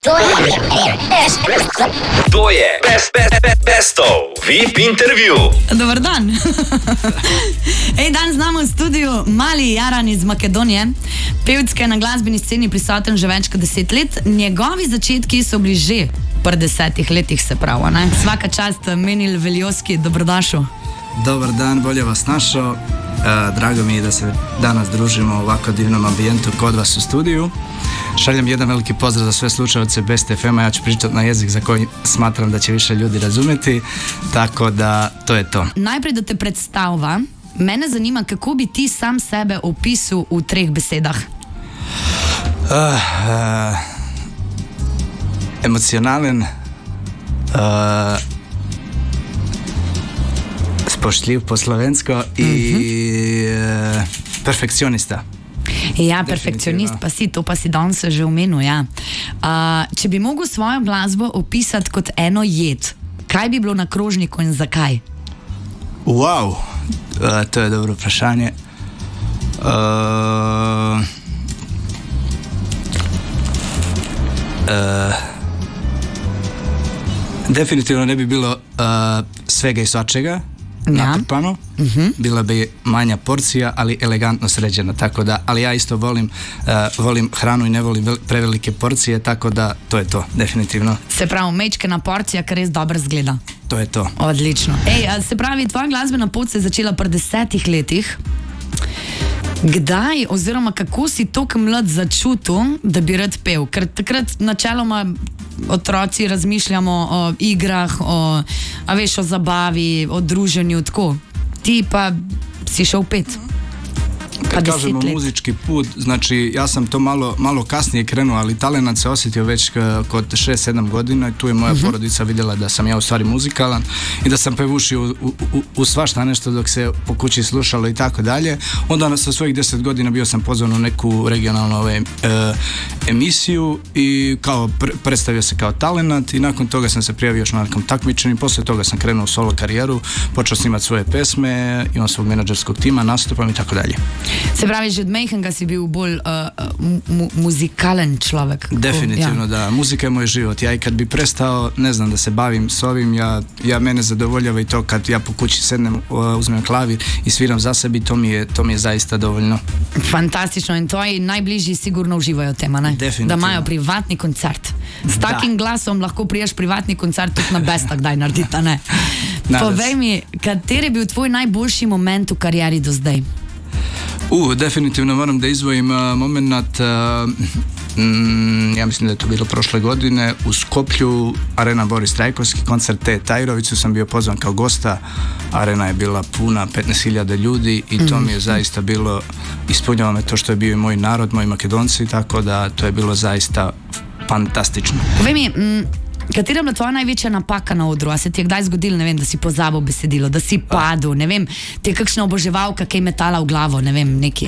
To je Bestov VIP intervju. Dobar dan. Dan z nami v studiu mali Jaran iz Makedonije. Pevec, ki je na glasbeni sceni prisoten že več kot 10 let. Njegovi začetki so bili že pri 10 letih, se pravi. Ne? Svaka čast, Menil Veljoski, dobrodošel. Dobar dan, bolje vas našao. Drago mi je da se danas družimo u ovako divnom ambijentu kod vas u studiju. Šaljem jedan veliki pozdrav za sve slušalce Best FM-a, ja ću pričati na jezik za koji smatram da će više ljudi razumjeti, tako da to je to. Najprej da te predstavlja, mene zanima kako bi ti sam sebe opisal v 3 besedah. Emocionalen, spoštljiv po slovensko i perfekcionista. Ja, perfekcionist pa si, to pa si danes že omenil, ja. Če bi mogel svojo glasbo opisati kot eno jed, kaj bi bilo na krožniku in zakaj? Wow, to je dobro vprašanje. Definitivno ne bi bilo svega i svačega natrpano. Bila bi manja porcija, ali elegantno sređena, tako da, ali ja isto volim hranu i ne volim prevelike porcije, tako da to je to, definitivno. Se pravi, mečkena porcija, kar res dobro zgleda. To je to. Odlično. Se pravi, tvoja glasbena pot se je začela pri 10 letih. Kdaj oziroma kako si toliko mlad začutil, da bi rad pel? Ker takrat načeloma otroci razmišljamo o igrah, o zabavi, o druženju, tako. Ti pa si šel pet. Kad kažemo muzički put, znači ja sam to malo kasnije krenuo, ali talenat se osjetio već kod 6-7 godina i tu je moja porodica vidjela da sam ja u stvari muzikalan i da sam pevušio u svašta nešto dok se po kući slušalo i tako dalje. Onda sa svojih 10 godina bio sam pozvan u neku regionalnu emisiju i kao predstavio se kao talenat i nakon toga sam se prijavio još na nekom takmičenju i poslije toga sam krenuo u solo karijeru, počeo snimati svoje pesme, imam svog menadžerskog tima, nastupam i tako dalje. Se pravi, že od majhnega si bil bolj muzikalen človek. Definitivno, da. Muzika je moj život. Ja i kad bi prestao, ne znam, da se bavim s ovim, mene zadovoljava i to kad ja po kući sednem, uzmem klavir i sviram za sebi, to mi je zaista dovoljno. Fantastično. In tvoji najbližji sigurno uživajo v tem, ne? Definitivno. Da imajo privatni koncert. S takim glasom lahko priješ privatni koncert tudi na Besta kdaj narediti, ne? Povej mi, kater je bil tvoj najboljši moment v karijeri do zdaj? Definitivno moram da izdvojim moment, ja mislim da je to bilo prošle godine, u Skoplju, Arena Boris Trajkovski, koncert Te Tajrovicu, sam bio pozvan kao gosta, arena je bila puna, 15.000 ljudi i to mi je zaista bilo, ispunjava me to što je bio i moj narod, moji Makedonci, tako da to je bilo zaista fantastično. Povej mi, katera je bila tvoja največja napaka na odru? A se ti je kdaj zgodilo, ne vem, da si pozabil besedilo, da si padel, ne vem, ti je kakšna oboževalka, kaj je metala v glavo, ne vem, neki?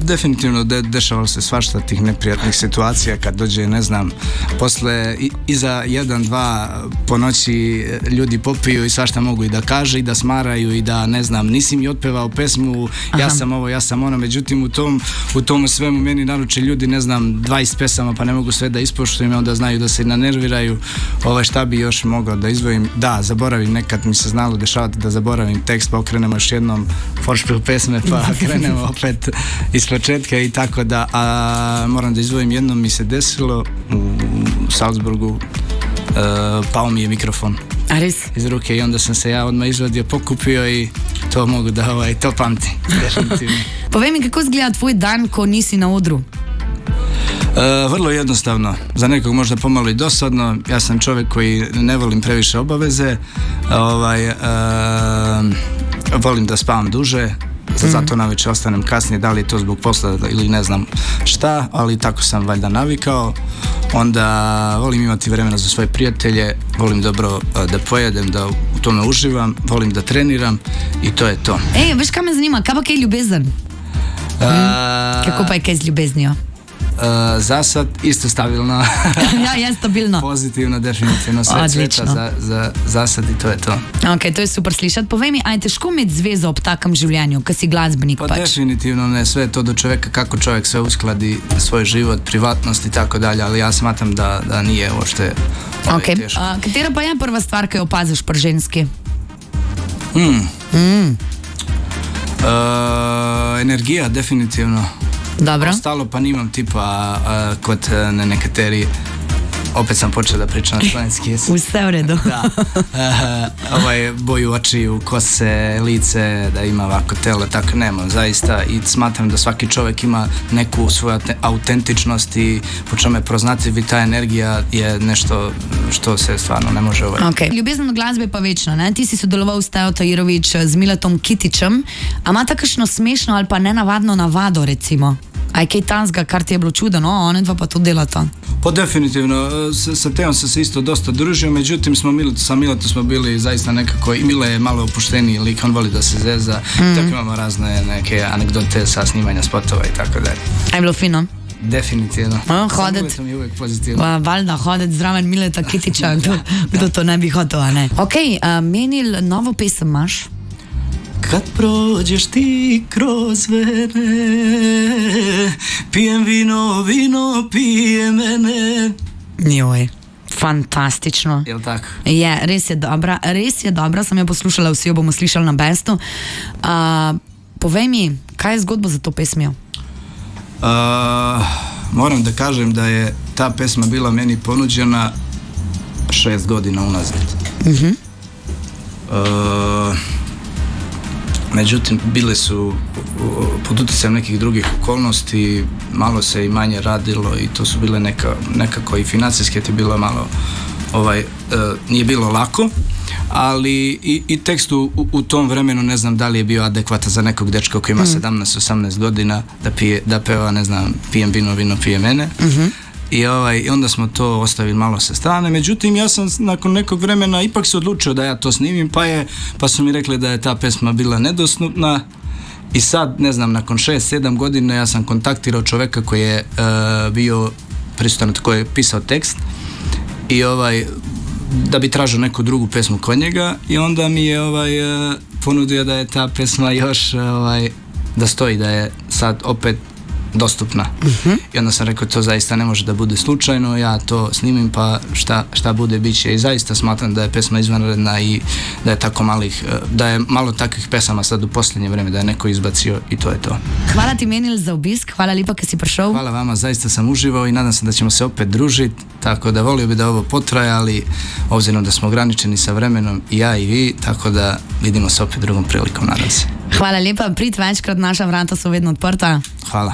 Definitivno dešavalo se svašta tih neprijatnih situacija kad dođe, ne znam, posle iza 1-2 po noći ljudi popiju i svašta mogu i da kaže i da smaraju i da, ne znam, nisi mi otpevao pesmu, ja sam ovo, ja sam ono, međutim u tom svemu meni naruče ljudi, ne znam, 20 pesama pa ne mogu sve da ispoštujem i onda znaju da se na nerviraju, šta bi još mogao da izdvojim. Da, zaboravim, nekad mi se znalo dešavati da zaboravim tekst, pa okrenemo još jednom foršpil pesme, pa krenemo opet iz početka i tako da, moram da izdvojim, jednom mi se desilo u Salzburgu, pao mi je mikrofon iz ruke i onda sam se ja odmah izvadio, pokupio i to mogu da to pamtim, definitivno. Povej mi, kako izgleda tvoj dan ko nisi na odru? Vrlo jednostavno, za nekog možda pomalo i dosadno, ja sam čovjek koji ne volim previše obaveze, volim da spavam duže, zato navečer ostanem kasnije, da li je to zbog posla ili ne znam šta, ali tako sam valjda navikao. Onda volim imati vremena za svoje prijatelje, volim dobro da pojedem, da u tome uživam, volim da treniram i to je to. Veš kaj me zanima, kaj pa kaj ljubezen? Kako pa je kaj z ljubeznijo? Za sad isto stabilno. Ja, je stabilno. Pozitivno, definitivno, sve Odlično. cveta za sad i to je to. Ok, to je super slišati. Povej mi, a je težko imeti zvezo ob takem življenju, kad si glasbenik Pa pač? definitivno ne, sve je to do čovjeka, kako čovjek sve uskladi, svoj život, privatnost i tako dalje, ali ja smatram da nije uopšte Okay. teško. Katera pa je prva stvar, ki jo opaziš pri ženski? Energija, definitivno. Dobro. Ostalo pa nimam tipa kod nekateri, opet sam počeo da pričam na slovenski. Vse v redu. Da. Boju očiju, kose, lice, da ima ovako telo, tako nema, zaista, i smatram da svaki čovjek ima neku svoju autentičnost i po čemu je proznatljiv i ta energija je nešto što se stvarno ne može Okay. Ljubezen do glasbe pa večna, ne? Ti si sodeloval s Tejo Tajirović, z Miletom Kitičem, a ima takšno smešno ali pa nenavadno navado, recimo? A je kaj tanzga, kar ti je bilo čudo, no, one dva pa to delata. Pa definitivno, sa Tejom sam se isto dosta družio, međutim sa Miletom smo bili zaista nekako, i Mile je malo opušteniji lik, on voli da se zeza, tako imamo razne neke anegdote sa snimanja spotova i tako dalje. A je bilo fino? Definitivno. Hodet. Sa Miletom je uvijek pozitivno. Valjda, hoditi zraven Mileta Kitiča, kdo to ne bi hotel, a ne? Ok, Menil, novo pesem imaš? Kad prođeš ti kroz vene, pijem vino, vino pije mene. Joj, fantastično. Jel tako? Je, res je dobra, sem jo poslušala, vsi jo bomo slišali na Bestu. Povej mi, kaj je zgodba za to pesmijo? Moram da kažem da je ta pesma bila meni ponuđena 6 godina unazad. Međutim, bile su pod utjecajem nekih drugih okolnosti, malo se i manje radilo i to su bile nekako i financijske ti bilo malo, nije bilo lako, ali i tekst u tom vremenu ne znam da li je bio adekvatan za nekog dečka koji ima 17-18 godina da peva, ne znam, pijem vino, vino pije mene. I onda smo to ostavili malo sa strane, međutim ja sam nakon nekog vremena ipak se odlučio da ja to snimim, pa su mi rekli da je ta pesma bila nedostupna i sad, ne znam, nakon 6-7 godina ja sam kontaktirao čoveka koji je bio prisutan, koji je pisao tekst i da bi tražio neku drugu pesmu kod njega i onda mi je ponudio da je ta pesma još da stoji, da je sad opet dostupna. I onda sam rekao, to zaista ne može da bude slučajno, ja to snimim pa šta bude bit će, i zaista smatram da je pesma izvanredna i da je tako da je malo takvih pesama sad u posljednje vrijeme da je neko izbacio i to je to. Hvala ti, Menil, za obisk, hvala lepa, kad si prišel. Hvala vama, zaista sam uživao i nadam se da ćemo se opet družiti, tako da volio bi da ovo potraje, ali obzirom da smo ograničeni sa vremenom i ja i vi, tako da vidimo se opet drugom prilikom, nadam se. Hvala lepa, prid večkrat, naša vrata so vedno odprta. Hvala.